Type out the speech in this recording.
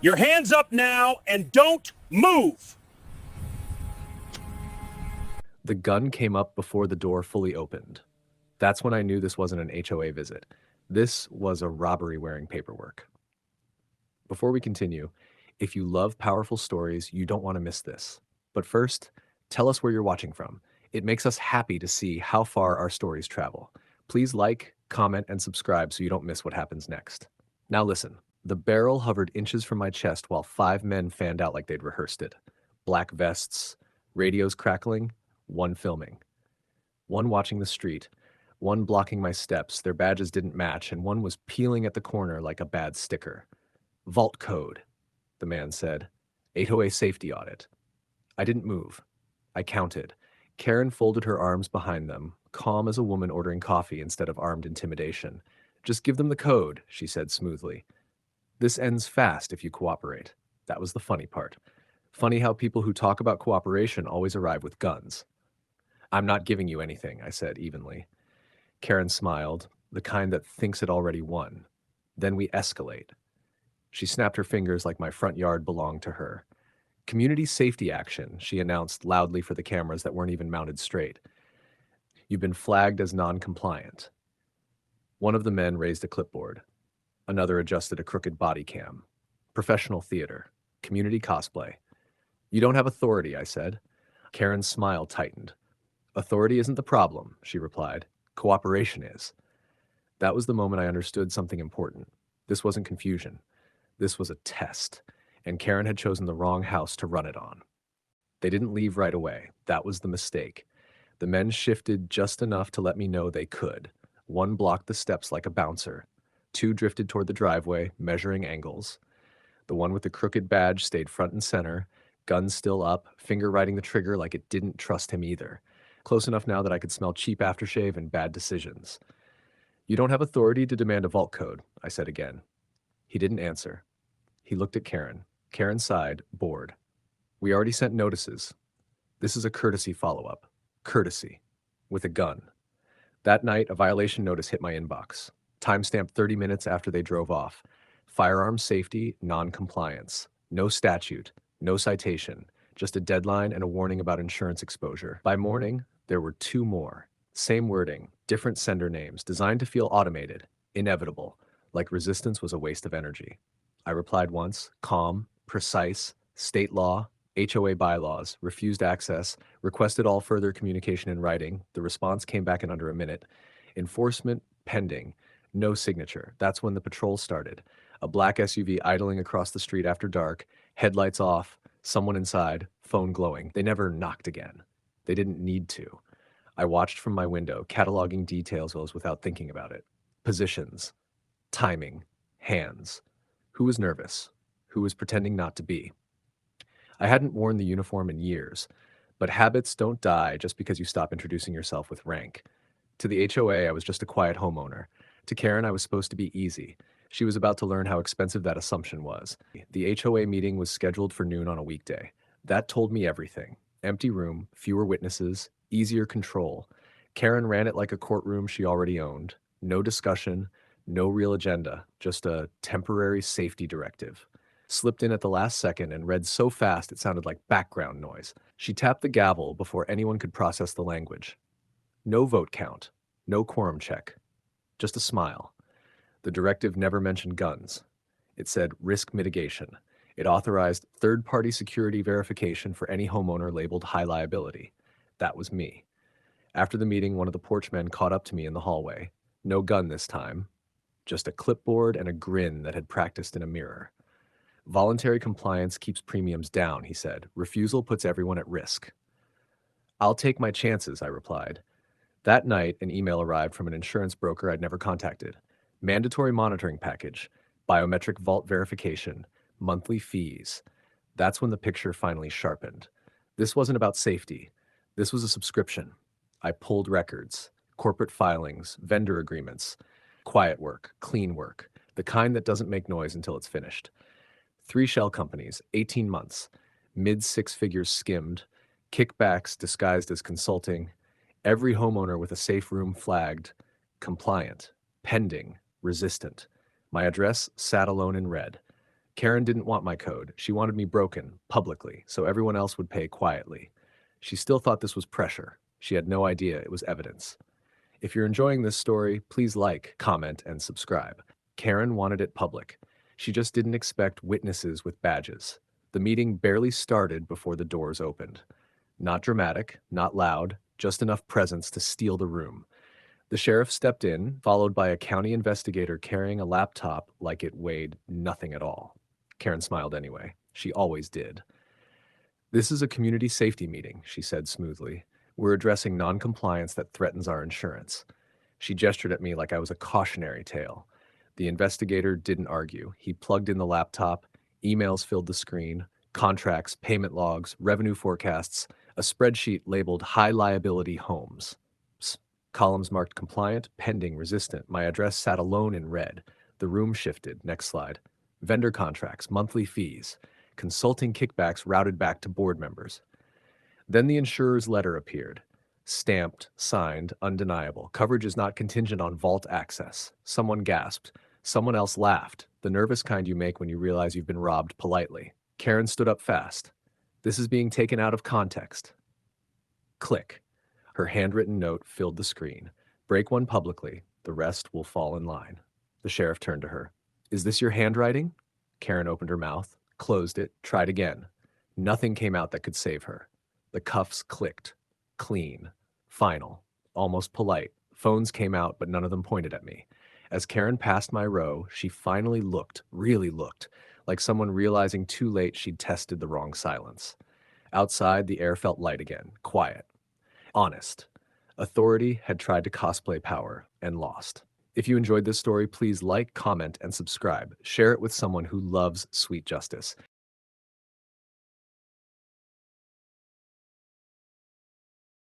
Your hands up now and don't move. The gun came up before the door fully opened. That's when I knew this wasn't an HOA visit. This was a robbery wearing paperwork. Before we continue, if you love powerful stories, you don't want to miss this. But first, tell us where you're watching from. It makes us happy to see how far our stories travel. Please like, comment, and subscribe so you don't miss what happens next. Now listen, the barrel hovered inches from my chest while 5 men fanned out like they'd rehearsed it. Black vests, radios crackling, one filming. One watching the street, one blocking my steps, their badges didn't match, and one was peeling at the corner like a bad sticker. Vault code, the man said. HOA safety audit. I didn't move. I counted. Karen folded her arms behind them, calm as a woman ordering coffee instead of armed intimidation. Just give them the code, she said smoothly. This ends fast if you cooperate. That was the funny part. Funny how people who talk about cooperation always arrive with guns. I'm not giving you anything, I said evenly. Karen smiled, the kind that thinks it already won. Then we escalate. She snapped her fingers like my front yard belonged to her. Community safety action, she announced loudly for the cameras that weren't even mounted straight. You've been flagged as non-compliant. One of the men raised a clipboard. Another adjusted a crooked body cam. Professional theater. Community cosplay. You don't have authority, I said. Karen's smile tightened. Authority isn't the problem, she replied. Cooperation is. That was the moment I understood something important. This wasn't confusion. This was a test, and Karen had chosen the wrong house to run it on. They didn't leave right away. That was the mistake. The men shifted just enough to let me know they could. One blocked the steps like a bouncer. 2 drifted toward the driveway, measuring angles. The one with the crooked badge stayed front and center, gun still up, finger riding the trigger like it didn't trust him either. Close enough now that I could smell cheap aftershave and bad decisions. You don't have authority to demand a vault code, I said again. He didn't answer. He looked at Karen. Karen sighed, bored. We already sent notices. This is a courtesy follow-up. Courtesy. With a gun. That night, a violation notice hit my inbox. Timestamped 30 minutes after they drove off. Firearm safety, non-compliance. No statute. No citation. Just a deadline and a warning about insurance exposure. By morning, there were 2 more. Same wording, different sender names, designed to feel automated, inevitable, like resistance was a waste of energy. I replied once, calm, precise, state law, HOA bylaws, refused access, requested all further communication in writing. The response came back in under a minute. Enforcement pending. No signature. That's when the patrol started. A black SUV idling across the street after dark, headlights off, someone inside, phone glowing. They never knocked again. They didn't need to. I watched from my window, cataloging details without thinking about it. Positions, timing, hands. Who was nervous? Who was pretending not to be? I hadn't worn the uniform in years, but habits don't die just because you stop introducing yourself with rank. To the HOA, I was just a quiet homeowner. To Karen, I was supposed to be easy. She was about to learn how expensive that assumption was. The HOA meeting was scheduled for noon on a weekday. That told me everything. Empty room, fewer witnesses, easier control. Karen ran it like a courtroom she already owned. No discussion, no real agenda, just a temporary safety directive. Slipped in at the last second and read so fast it sounded like background noise. She tapped the gavel before anyone could process the language. No vote count, no quorum check, just a smile. The directive never mentioned guns. It said risk mitigation. It authorized third-party security verification for any homeowner labeled high liability. That was me. After the meeting, one of the porch men caught up to me in the hallway. No gun this time, just a clipboard and a grin that had practiced in a mirror. Voluntary compliance keeps premiums down, he said. Refusal puts everyone at risk. I'll take my chances, I replied. That night, an email arrived from an insurance broker I'd never contacted. Mandatory monitoring package, biometric vault verification, monthly fees. That's when the picture finally sharpened. This wasn't about safety. This was a subscription. I pulled records, corporate filings, vendor agreements, quiet work, clean work, the kind that doesn't make noise until it's finished. 3 shell companies, 18 months, mid-6 figures skimmed, kickbacks disguised as consulting, every homeowner with a safe room flagged, compliant, pending, resistant. My address sat alone in red. Karen didn't want my code. She wanted me broken, publicly, so everyone else would pay quietly. She still thought this was pressure. She had no idea it was evidence. If you're enjoying this story, please like, comment, and subscribe. Karen wanted it public. She just didn't expect witnesses with badges. The meeting barely started before the doors opened. Not dramatic, not loud, just enough presence to steal the room. The sheriff stepped in, followed by a county investigator carrying a laptop like it weighed nothing at all. Karen smiled anyway. She always did. "This is a community safety meeting," she said smoothly. "We're addressing noncompliance that threatens our insurance." She gestured at me like I was a cautionary tale. The investigator didn't argue. He plugged in the laptop, emails filled the screen, contracts, payment logs, revenue forecasts, a spreadsheet labeled high liability homes. Columns marked compliant, pending, resistant. My address sat alone in red. The room shifted. Next slide. Vendor contracts, monthly fees, consulting kickbacks routed back to board members. Then the insurer's letter appeared. Stamped, signed, undeniable. Coverage is not contingent on vault access. Someone gasped. Someone else laughed, the nervous kind you make when you realize you've been robbed politely. Karen stood up fast. "This is being taken out of context." Click. Her handwritten note filled the screen. "Break one publicly, the rest will fall in line." The sheriff turned to her. "Is this your handwriting?" Karen opened her mouth, closed it, tried again. Nothing came out that could save her. The cuffs clicked. Clean. Final. Almost polite. Phones came out, but none of them pointed at me. As Karen passed my row, she finally looked, really looked, like someone realizing too late she'd tested the wrong silence. Outside, the air felt light again, quiet. Honest. Authority had tried to cosplay power and lost. If you enjoyed this story, please like, comment, and subscribe. Share it with someone who loves sweet justice.